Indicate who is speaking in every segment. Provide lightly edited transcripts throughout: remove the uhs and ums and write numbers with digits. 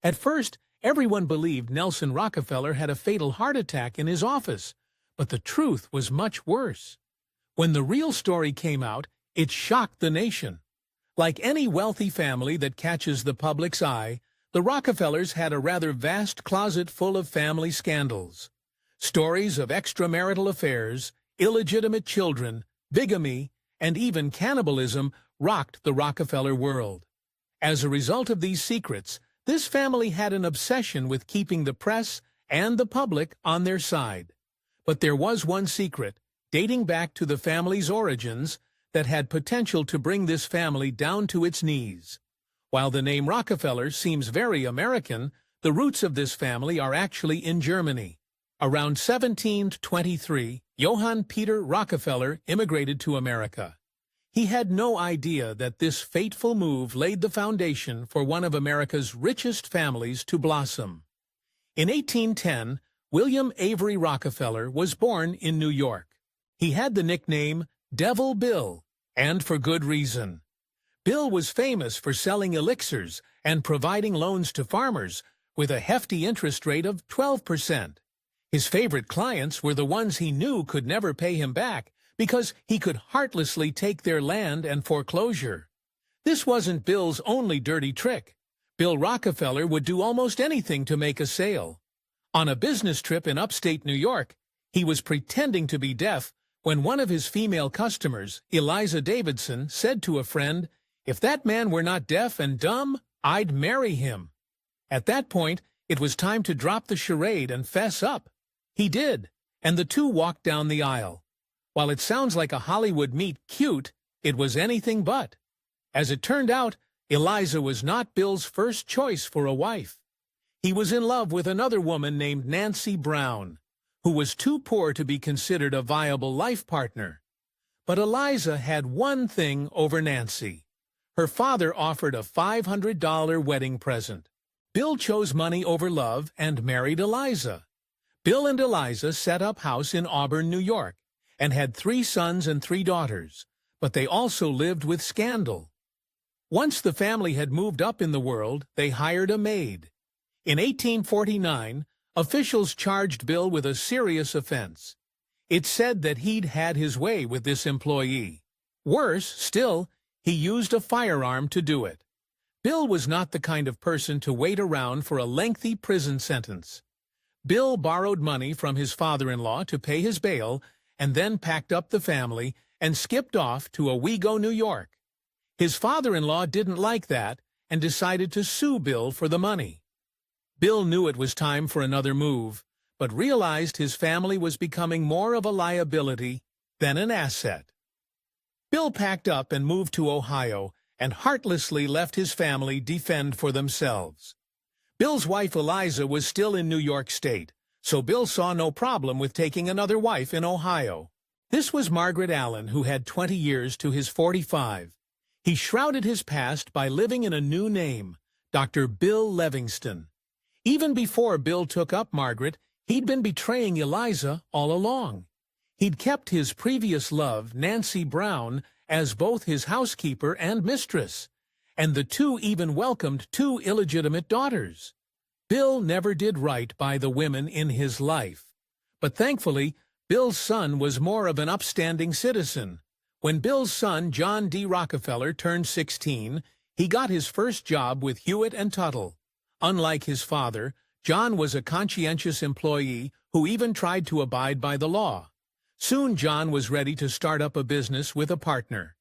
Speaker 1: At first, everyone believed Nelson Rockefeller had a fatal heart attack in his office, but the truth was much worse. When the real story came out, it shocked the nation. Like any wealthy family that catches the public's eye, the Rockefellers had a rather vast closet full of family scandals. Stories of extramarital affairs, illegitimate children, bigamy, and even cannibalism rocked the Rockefeller world. As a result of these secrets, this family had an obsession with keeping the press and the public on their side. But there was one secret, dating back to the family's origins, that had potential to bring this family down to its knees. While the name Rockefeller seems very American, the roots of this family are actually in Germany. Around 1723, Johann Peter Rockefeller immigrated to America. He had no idea that this fateful move laid the foundation for one of America's richest families to blossom. In 1810, William Avery Rockefeller was born in New York. He had the nickname Devil Bill, and for good reason. Bill was famous for selling elixirs and providing loans to farmers with a hefty interest rate of 12%. His favorite clients were the ones he knew could never pay him back because he could heartlessly take their land and foreclosure. This wasn't Bill's only dirty trick. Bill Rockefeller would do almost anything to make a sale. On a business trip in upstate New York, he was pretending to be deaf when one of his female customers, Eliza Davidson, said to a friend, "If that man were not deaf and dumb, I'd marry him." At that point, it was time to drop the charade and fess up. He did, and the two walked down the aisle. While it sounds like a Hollywood meet cute, it was anything but. As it turned out, Eliza was not Bill's first choice for a wife. He was in love with another woman named Nancy Brown, who was too poor to be considered a viable life partner. But Eliza had one thing over Nancy. Her father offered a $500 wedding present. Bill chose money over love and married Eliza. Bill and Eliza set up house in Auburn, New York, and had 3 sons and 3 daughters, but they also lived with scandal. Once the family had moved up in the world, they hired a maid. In 1849, officials charged Bill with a serious offense. It said that he'd had his way with this employee. Worse still, he used a firearm to do it. Bill was not the kind of person to wait around for a lengthy prison sentence. Bill borrowed money from his father-in-law to pay his bail and then packed up the family and skipped off to Owego, New York. His father-in-law didn't like that and decided to sue Bill for the money. Bill knew it was time for another move, but realized his family was becoming more of a liability than an asset. Bill packed up and moved to Ohio and heartlessly left his family defend for themselves. Bill's wife Eliza was still in New York State, so Bill saw no problem with taking another wife in Ohio. This was Margaret Allen, who had 20 years to his 45. He shrouded his past by living in a new name, Dr. Bill Livingston. Even before Bill took up Margaret, he'd been betraying Eliza all along. He'd kept his previous love, Nancy Brown, as both his housekeeper and mistress, and the two even welcomed 2 illegitimate daughters. Bill never did right by the women in his life. But thankfully, Bill's son was more of an upstanding citizen. When Bill's son, John D. Rockefeller, turned 16, he got his first job with Hewitt and Tuttle. Unlike his father, John was a conscientious employee who even tried to abide by the law. Soon John was ready to start up a business with a partner.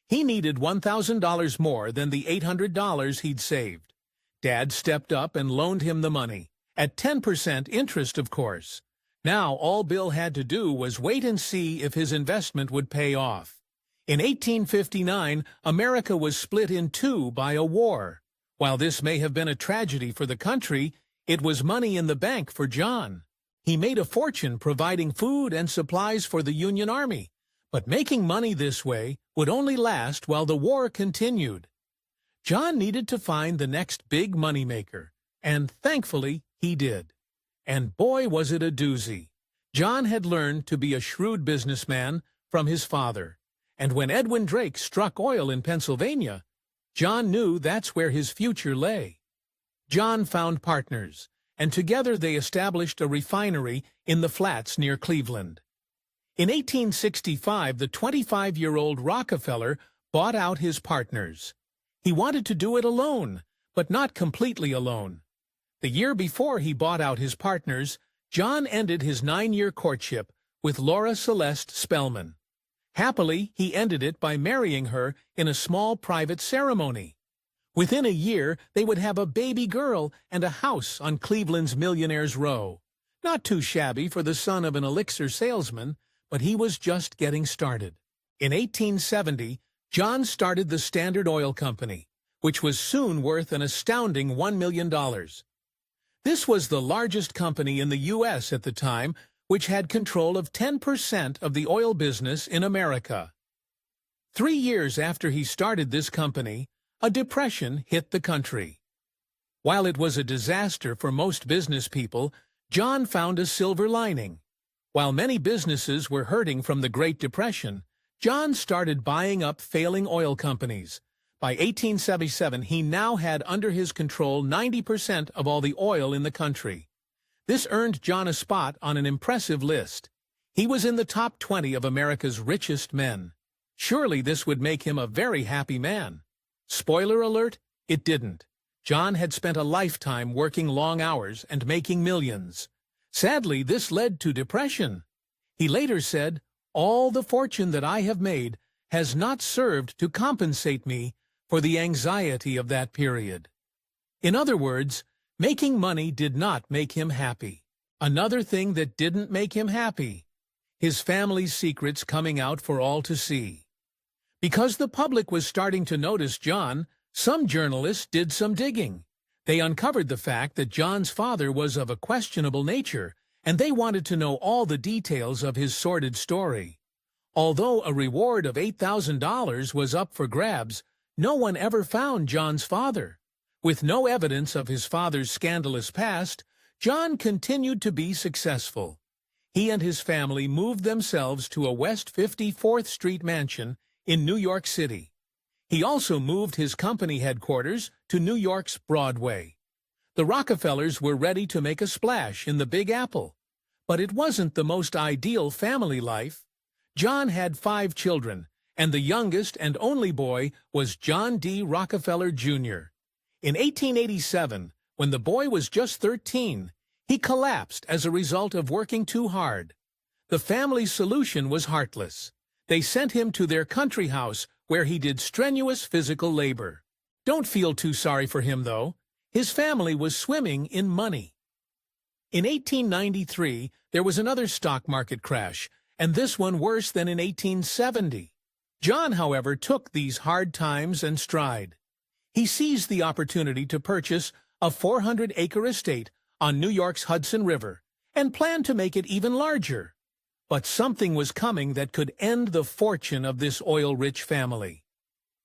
Speaker 1: He needed $1,000 more than the $800 he'd saved. Dad stepped up and loaned him the money, at 10% interest, of course. Now all Bill had to do was wait and see if his investment would pay off. In 1859, America was split in 2 by a war. While this may have been a tragedy for the country, it was money in the bank for John. He made a fortune providing food and supplies for the Union Army, but making money this way would only last while the war continued. John needed to find the next big moneymaker, and thankfully he did. And boy, was it a doozy. John had learned to be a shrewd businessman from his father, and when Edwin Drake struck oil in Pennsylvania, John knew that's where his future lay. John found partners, and together they established a refinery in the Flats near Cleveland. In 1865, the 25-year-old Rockefeller bought out his partners. He wanted to do it alone, but not completely alone. The year before he bought out his partners, John ended his 9-year courtship with Laura Celeste Spellman. Happily, he ended it by marrying her in a small private ceremony. Within a year, they would have a baby girl and a house on Cleveland's Millionaires' Row. Not too shabby for the son of an elixir salesman, but he was just getting started. In 1870, John started the Standard Oil Company, which was soon worth an astounding $1 million. This was the largest company in the U.S. at the time, which had control of 10% of the oil business in America. 3 years after he started this company, a depression hit the country. While it was a disaster for most business people, John found a silver lining. While many businesses were hurting from the Great Depression, John started buying up failing oil companies. By 1877, he now had under his control 90% of all the oil in the country. This earned John a spot on an impressive list. He was in the top 20 of America's richest men. Surely this would make him a very happy man. Spoiler alert, it didn't. John had spent a lifetime working long hours and making millions. Sadly, this led to depression. He later said, "All the fortune that I have made has not served to compensate me for the anxiety of that period." In other words, making money did not make him happy. Another thing that didn't make him happy: his family's secrets coming out for all to see. Because the public was starting to notice John, some journalists did some digging. They uncovered the fact that John's father was of a questionable nature, and they wanted to know all the details of his sordid story. Although a reward of $8,000 was up for grabs, no one ever found John's father. With no evidence of his father's scandalous past, John continued to be successful. He and his family moved themselves to a West 54th Street mansion in New York City. He also moved his company headquarters to New York's Broadway. The Rockefellers were ready to make a splash in the Big Apple. But it wasn't the most ideal family life. John had 5 children, and the youngest and only boy was John D. Rockefeller, Jr. In 1887, when the boy was just 13, he collapsed as a result of working too hard. The family's solution was heartless. They sent him to their country house where he did strenuous physical labor. Don't feel too sorry for him, though. His family was swimming in money. In 1893, there was another stock market crash, and this one worse than in 1870. John, however, took these hard times in stride. He seized the opportunity to purchase a 400-acre estate on New York's Hudson River and planned to make it even larger. But something was coming that could end the fortune of this oil-rich family.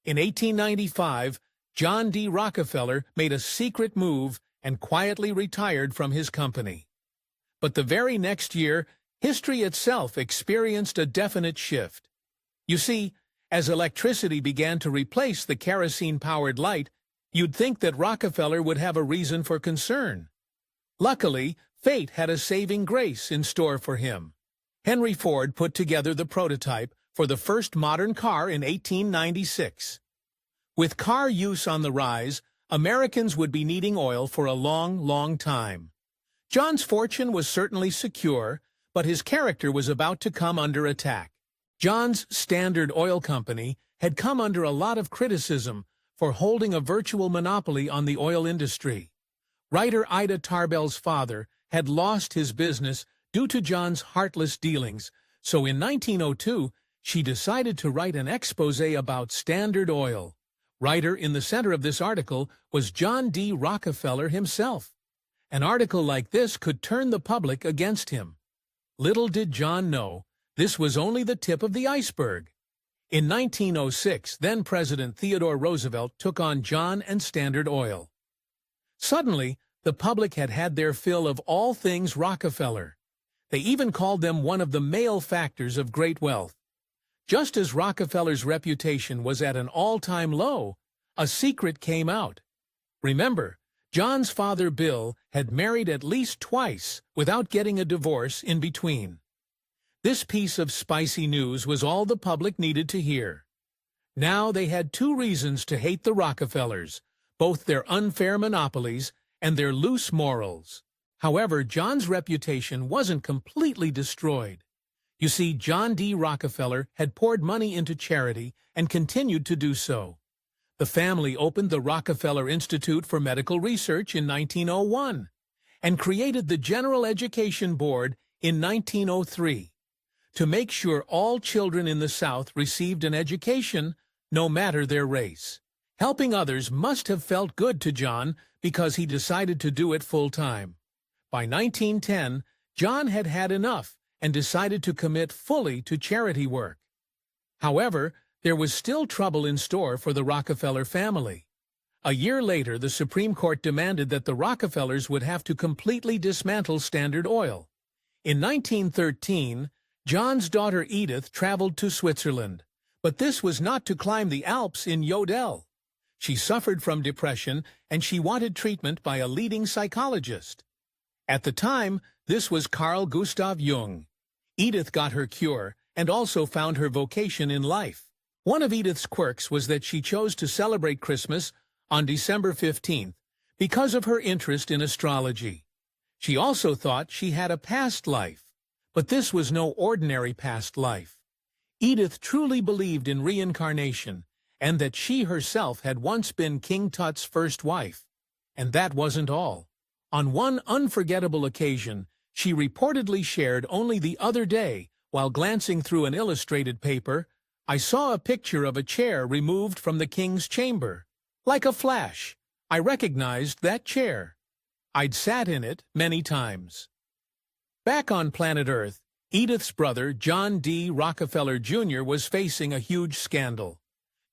Speaker 1: In 1895, John D. Rockefeller made a secret move and quietly retired from his company. But the very next year, history itself experienced a definite shift. You see, as electricity began to replace the kerosene-powered light, you'd think that Rockefeller would have a reason for concern. Luckily, fate had a saving grace in store for him. Henry Ford put together the prototype for the first modern car in 1896. With car use on the rise, Americans would be needing oil for a long, long time. John's fortune was certainly secure, but his character was about to come under attack. John's Standard Oil Company had come under a lot of criticism for holding a virtual monopoly on the oil industry. Writer Ida Tarbell's father had lost his business due to John's heartless dealings, so in 1902, she decided to write an exposé about Standard Oil. Writer in the center of this article was John D. Rockefeller himself. An article like this could turn the public against him. Little did John know, this was only the tip of the iceberg. In 1906, then-President Theodore Roosevelt took on John and Standard Oil. Suddenly, the public had had their fill of all things Rockefeller. They even called them one of the male factors of great wealth. Just as Rockefeller's reputation was at an all-time low, a secret came out. Remember, John's father, Bill, had married at least twice without getting a divorce in between. This piece of spicy news was all the public needed to hear. Now they had two reasons to hate the Rockefellers, both their unfair monopolies and their loose morals. However, John's reputation wasn't completely destroyed. You see, John D. Rockefeller had poured money into charity and continued to do so. The family opened the Rockefeller Institute for Medical Research in 1901 and created the General Education Board in 1903 to make sure all children in the South received an education, no matter their race. Helping others must have felt good to John because he decided to do it full-time. By 1910, John had had enough and decided to commit fully to charity work. However, there was still trouble in store for the Rockefeller family. A year later, the Supreme Court demanded that the Rockefellers would have to completely dismantle Standard Oil. In 1913, John's daughter Edith traveled to Switzerland, but this was not to climb the Alps in Yodel. She suffered from depression and she wanted treatment by a leading psychologist. At the time, this was Carl Gustav Jung. Edith got her cure and also found her vocation in life. One of Edith's quirks was that she chose to celebrate Christmas on December 15th because of her interest in astrology. She also thought she had a past life, but this was no ordinary past life. Edith truly believed in reincarnation and that she herself had once been King Tut's first wife. And that wasn't all. On one unforgettable occasion, she reportedly shared only the other day, while glancing through an illustrated paper, "I saw a picture of a chair removed from the king's chamber. Like a flash, I recognized that chair. I'd sat in it many times." Back on planet Earth, Edith's brother, John D. Rockefeller Jr., was facing a huge scandal.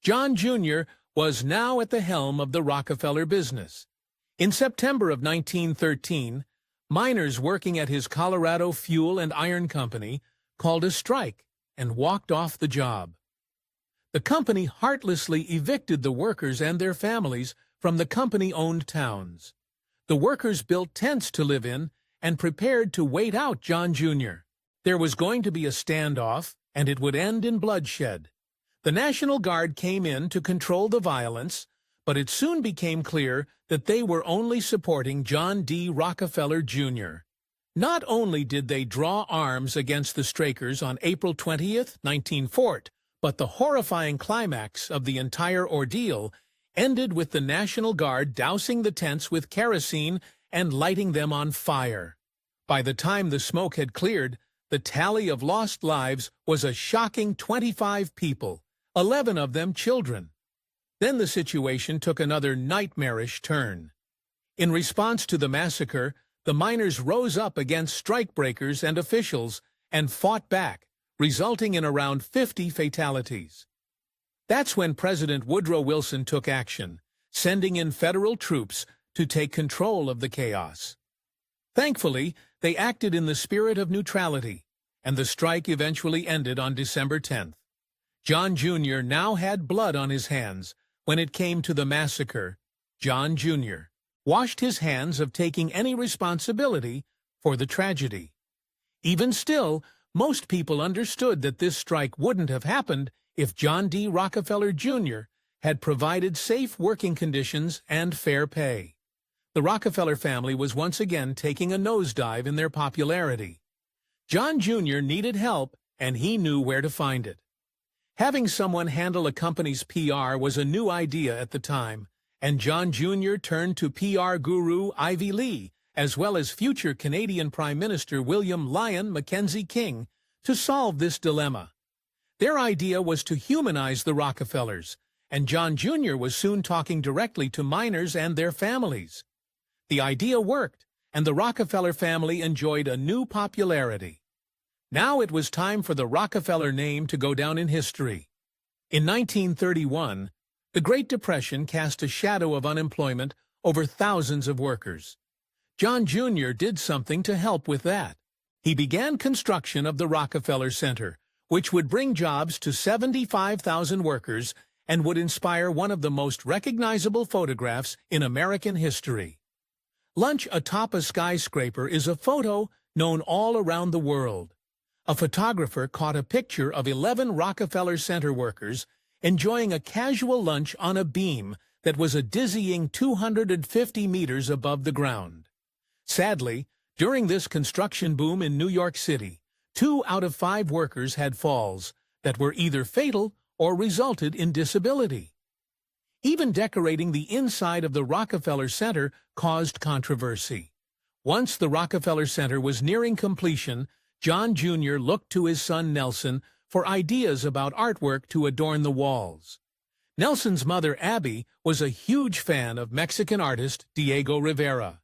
Speaker 1: John Jr. was now at the helm of the Rockefeller business. In September of 1913, miners working at his Colorado Fuel and Iron Company called a strike and walked off the job. The company heartlessly evicted the workers and their families from the company-owned towns. The workers built tents to live in and prepared to wait out John Jr. There was going to be a standoff, and it would end in bloodshed. The National Guard came in to control the violence, but it soon became clear that they were only supporting John D. Rockefeller Jr. Not only did they draw arms against the strikers on April 20th, 1914, but the horrifying climax of the entire ordeal ended with the National Guard dousing the tents with kerosene and lighting them on fire. By the time the smoke had cleared, the tally of lost lives was a shocking 25 people, 11 of them children. Then the situation took another nightmarish turn. In response to the massacre, the miners rose up against strikebreakers and officials and fought back, resulting in around 50 fatalities. That's when President Woodrow Wilson took action, sending in federal troops to take control of the chaos. Thankfully, they acted in the spirit of neutrality, and the strike eventually ended on December 10th. John Jr. now had blood on his hands. When it came to the massacre, John Jr. washed his hands of taking any responsibility for the tragedy. Even still, most people understood that this strike wouldn't have happened if John D. Rockefeller Jr. had provided safe working conditions and fair pay. The Rockefeller family was once again taking a nosedive in their popularity. John Jr. needed help, and he knew where to find it. Having someone handle a company's PR was a new idea at the time, and John Jr. turned to PR guru Ivy Lee, as well as future Canadian Prime Minister William Lyon Mackenzie King, to solve this dilemma. Their idea was to humanize the Rockefellers, and John Jr. was soon talking directly to miners and their families. The idea worked, and the Rockefeller family enjoyed a new popularity. Now it was time for the Rockefeller name to go down in history. In 1931, the Great Depression cast a shadow of unemployment over thousands of workers. John Jr. did something to help with that. He began construction of the Rockefeller Center, which would bring jobs to 75,000 workers and would inspire one of the most recognizable photographs in American history. Lunch atop a skyscraper is a photo known all around the world. A photographer caught a picture of 11 Rockefeller Center workers enjoying a casual lunch on a beam that was a dizzying 250 meters above the ground. Sadly, during this construction boom in New York City, 2 out of 5 workers had falls that were either fatal or resulted in disability. Even decorating the inside of the Rockefeller Center caused controversy. Once the Rockefeller Center was nearing completion, John Jr. looked to his son Nelson for ideas about artwork to adorn the walls. Nelson's mother, Abby, was a huge fan of Mexican artist Diego Rivera.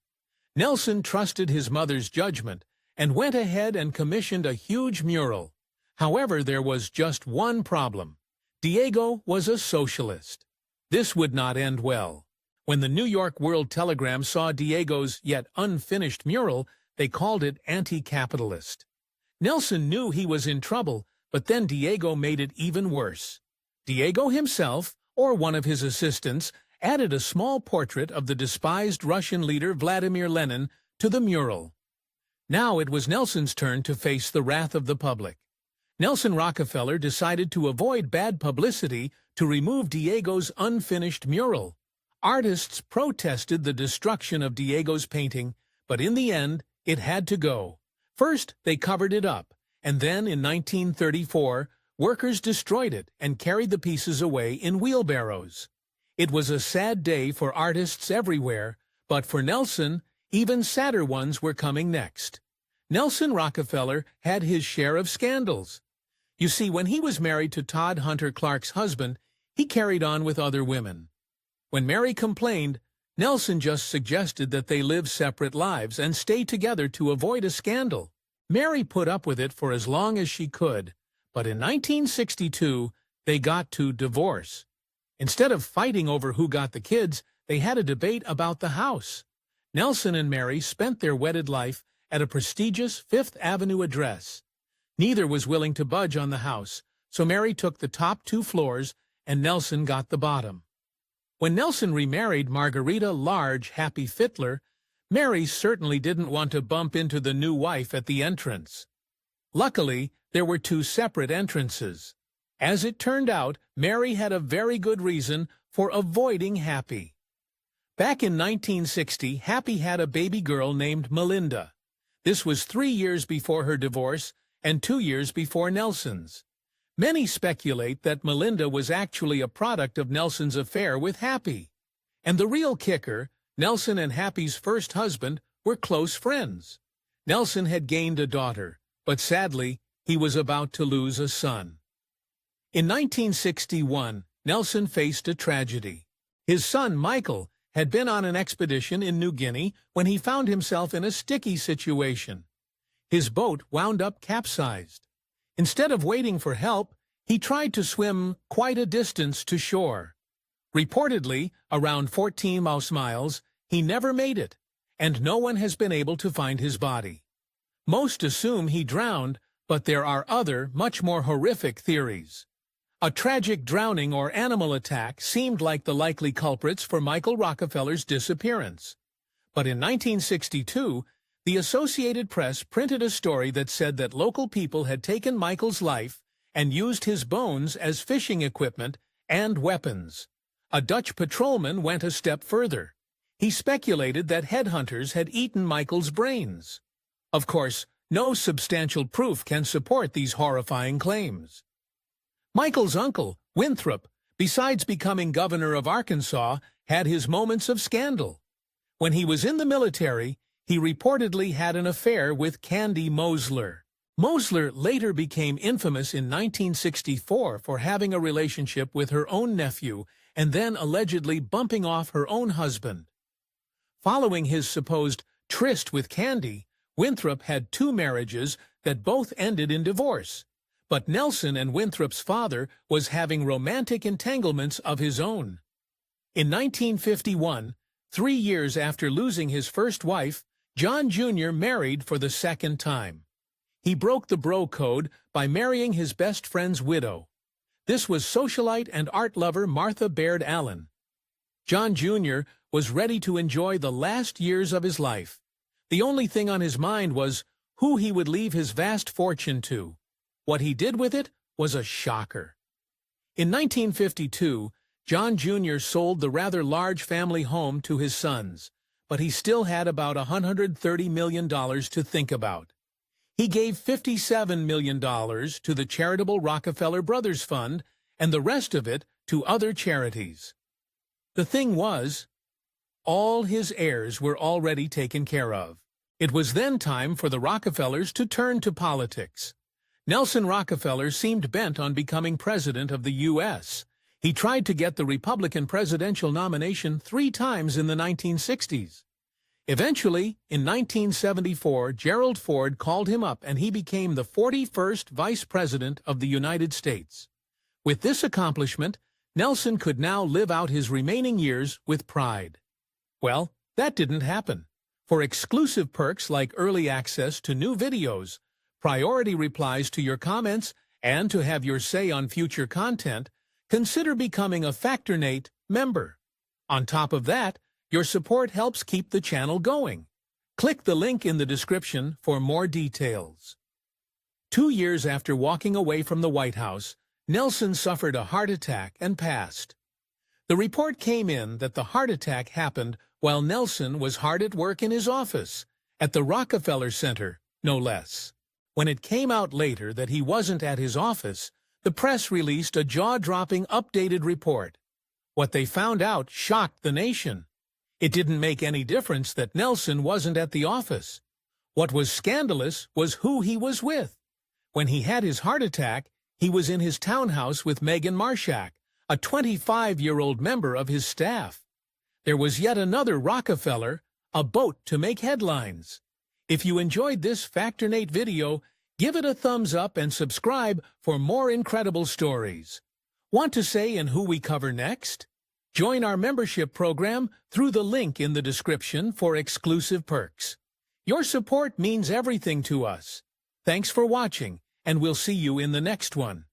Speaker 1: Nelson trusted his mother's judgment and went ahead and commissioned a huge mural. However, there was just one problem. Diego was a socialist. This would not end well. When the New York World Telegram saw Diego's yet unfinished mural, they called it anti-capitalist. Nelson knew he was in trouble, but then Diego made it even worse. Diego himself, or one of his assistants, added a small portrait of the despised Russian leader Vladimir Lenin to the mural. Now it was Nelson's turn to face the wrath of the public. Nelson Rockefeller decided to avoid bad publicity to remove Diego's unfinished mural. Artists protested the destruction of Diego's painting, but in the end, it had to go. First, they covered it up, and then in 1934, workers destroyed it and carried the pieces away in wheelbarrows. It was a sad day for artists everywhere, but for Nelson, even sadder ones were coming next. Nelson Rockefeller had his share of scandals. You see, when he was married to Todd Hunter Clark's husband, he carried on with other women. When Mary complained, Nelson just suggested that they live separate lives and stay together to avoid a scandal. Mary put up with it for as long as she could, but in 1962, they got to divorce. Instead of fighting over who got the kids, they had a debate about the house. Nelson and Mary spent their wedded life at a prestigious Fifth Avenue address. Neither was willing to budge on the house, so Mary took the top 2 floors and Nelson got the bottom. When Nelson remarried Margarita Large Happy Fittler, Mary certainly didn't want to bump into the new wife at the entrance. Luckily, there were 2 separate entrances. As it turned out, Mary had a very good reason for avoiding Happy. Back in 1960, Happy had a baby girl named Melinda. This was 3 years before her divorce and 2 years before Nelson's. Many speculate that Melinda was actually a product of Nelson's affair with Happy. And the real kicker, Nelson and Happy's first husband were close friends. Nelson had gained a daughter, but sadly, he was about to lose a son. In 1961, Nelson faced a tragedy. His son, Michael, had been on an expedition in New Guinea when he found himself in a sticky situation. His boat wound up capsized. Instead of waiting for help, he tried to swim quite a distance to shore. Reportedly, around 14 miles, he never made it, and no one has been able to find his body. Most assume he drowned, but there are other, much more horrific theories. A tragic drowning or animal attack seemed like the likely culprits for Michael Rockefeller's disappearance. But in 1962, the Associated Press printed a story that said that local people had taken Michael's life and used his bones as fishing equipment and weapons. A Dutch patrolman went a step further. He speculated that headhunters had eaten Michael's brains. Of course, no substantial proof can support these horrifying claims. Michael's uncle, Winthrop, besides becoming governor of Arkansas, had his moments of scandal. When he was in the military, he reportedly had an affair with Candy Mosler. Mosler later became infamous in 1964 for having a relationship with her own nephew and then allegedly bumping off her own husband. Following his supposed tryst with Candy, Winthrop had 2 marriages that both ended in divorce. But Nelson and Winthrop's father was having romantic entanglements of his own. In 1951, 3 years after losing his first wife, John Jr. married for the second time. He broke the bro code by marrying his best friend's widow. This was socialite and art lover Martha Baird Allen. John Jr. was ready to enjoy the last years of his life. The only thing on his mind was who he would leave his vast fortune to. What he did with it was a shocker. In 1952, John Jr. sold the rather large family home to his sons, but he still had about $130 million to think about. He gave $57 million to the charitable Rockefeller Brothers Fund and the rest of it to other charities. The thing was, all his heirs were already taken care of. It was then time for the Rockefellers to turn to politics. Nelson Rockefeller seemed bent on becoming president of the U.S. He tried to get the Republican presidential nomination 3 times in the 1960s. Eventually, in 1974, Gerald Ford called him up and he became the 41st Vice President of the United States. With this accomplishment, Nelson could now live out his remaining years with pride. Well, that didn't happen. For exclusive perks like early access to new videos, priority replies to your comments, and to have your say on future content, consider becoming a Factornate member. On top of that, your support helps keep the channel going. Click the link in the description for more details. 2 years after walking away from the White House, Nelson suffered a heart attack and passed. The report came in that the heart attack happened while Nelson was hard at work in his office, at the Rockefeller Center, no less. When it came out later that he wasn't at his office, the press released a jaw-dropping updated report. What they found out shocked the nation. It didn't make any difference that Nelson wasn't at the office. What was scandalous was who he was with. When he had his heart attack, he was in his townhouse with Megan Marshak, a 25-year-old member of his staff. There was yet another Rockefeller, a boat to make headlines. If you enjoyed this Factornate video, give it a thumbs up and subscribe for more incredible stories. Want to say in who we cover next? Join our membership program through the link in the description for exclusive perks. Your support means everything to us. Thanks for watching, and we'll see you in the next one.